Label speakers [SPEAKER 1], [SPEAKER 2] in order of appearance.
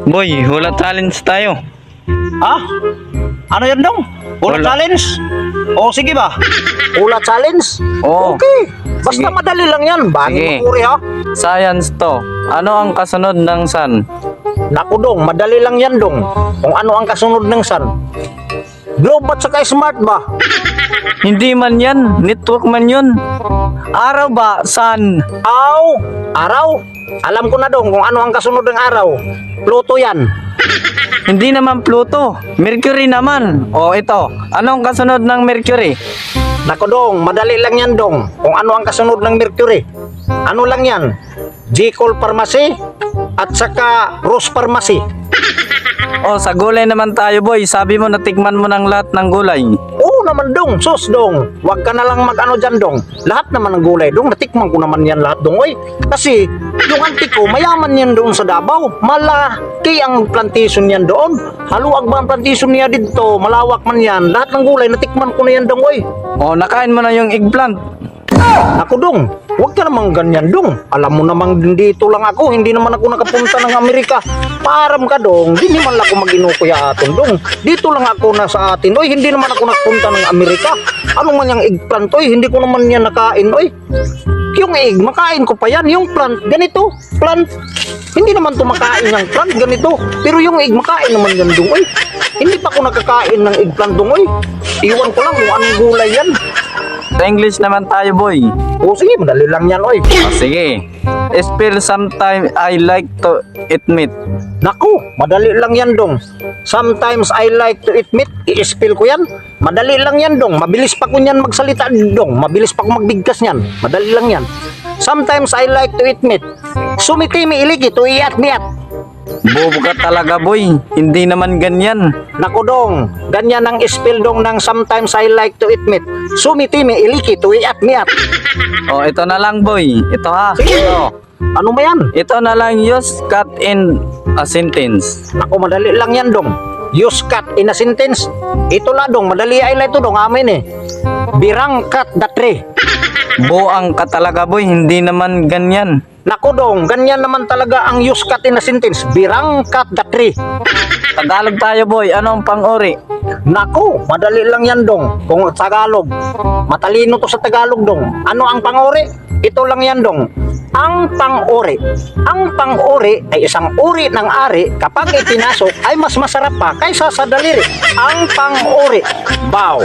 [SPEAKER 1] Boy, hula challenge tayo.
[SPEAKER 2] Ha? Ano yan dong? Hula
[SPEAKER 1] Hula.
[SPEAKER 2] challenge? O sige ba? Hula challenge?
[SPEAKER 1] Oo.
[SPEAKER 2] Okay. Basta
[SPEAKER 1] Sige.
[SPEAKER 2] madali lang yan.
[SPEAKER 1] Sige.
[SPEAKER 2] Bani makuri ha?
[SPEAKER 1] Science to. Ano ang kasunod ng sun?
[SPEAKER 2] Naku dong, madali lang yan dong. Kung ano ang kasunod ng sun. Globe at saka smart ba?
[SPEAKER 1] Hindi man yan. Network man yun. Araw ba? Sun.
[SPEAKER 2] Aw, araw. Alam ko na dong kung ano ang kasunod ng araw. Pluto yan.
[SPEAKER 1] Hindi naman Pluto. Mercury naman. O ito. Anong kasunod ng Mercury?
[SPEAKER 2] Naku dong, madali lang yan dong. Kung ano ang kasunod ng Mercury. Ano lang yan? Jicol Pharmacy at saka Rose Pharmacy.
[SPEAKER 1] O sa gulay naman tayo boy. Sabi mo natikman mo ng lahat ng gulay.
[SPEAKER 2] Oo naman dong, sus dong. Huwag ka na lang mag-ano dyan dong. Lahat naman ng gulay dong, natikman ko naman yan lahat dong. Oy, kasi yung auntie ko, mayaman yan doon sa Davao. Malaki ang plantation yan doon. Haluag ba ang plantation niya dito? Malawak man yan. Lahat ng gulay, natikman ko na yan dong. Oy,
[SPEAKER 1] O nakain mo na yung eggplant.
[SPEAKER 2] ako dong, huwag ka namang ganyan dong. Alam mo namang dito lang ako, hindi naman ako nakapunta ng Amerika. Param ka dong, hindi naman ako mag-inukuya atin dong. Dito lang ako na sa atin, oy, hindi naman ako nakapunta ng Amerika. Ano man yung eggplant, oy, hindi ko naman yan nakain, oy. Yung egg, makain ko pa yan. Yung plant, ganito, plant. Hindi naman to makain ng plant, ganito. Pero yung egg, makain naman yan dong, oy. Hindi pa ako nakakain ng eggplant dong, oy. Iwan ko lang kung anong gulay yan.
[SPEAKER 1] Sa English naman tayo boy.
[SPEAKER 2] O sige, madali lang yan, oy.
[SPEAKER 1] O sige. Spell sometime I like to eat meat.
[SPEAKER 2] Naku, madali lang yan dong. Sometimes I like to eat meat. I-spill ko yan. Madali lang yan dong. Mabilis pa ko yan magsalita dong. Mabilis pa ko magbigkas yan. Madali lang yan. Sometimes I like to eat meat. Sumitimi iliki to iat miat.
[SPEAKER 1] Bobo ka talaga boy. Hindi naman ganyan.
[SPEAKER 2] Naku dong, ganyan ang spell dong ng sometimes I like to eat meat. Sumitimi iliki to iat miat.
[SPEAKER 1] O ito na lang boy. Ito ha.
[SPEAKER 2] Sige.
[SPEAKER 1] Ito.
[SPEAKER 2] Ano mo yan?
[SPEAKER 1] Ito na lang use cut in a sentence.
[SPEAKER 2] Naku, madali lang yan dong. Use cut in a sentence. Ito la dong, madali ay ito dong amin eh. Birang cut the tree.
[SPEAKER 1] Buang ka talaga boy. Hindi naman ganyan.
[SPEAKER 2] Naku dong, ganyan naman talaga ang use cut in a sentence. Birang cut the tree.
[SPEAKER 1] Tagalog tayo boy. Anong pang-uri?
[SPEAKER 2] Naku, madali lang yan dong. Kung Tagalog, matalino to sa Tagalog dong. Ano ang pang-uri? Ito lang yan dong. Ang pang-uri. Ang pang-uri ay isang uri ng ari kapag ipinasok ay mas masarap pa kaysa sa daliri. Ang pang-uri. Bow.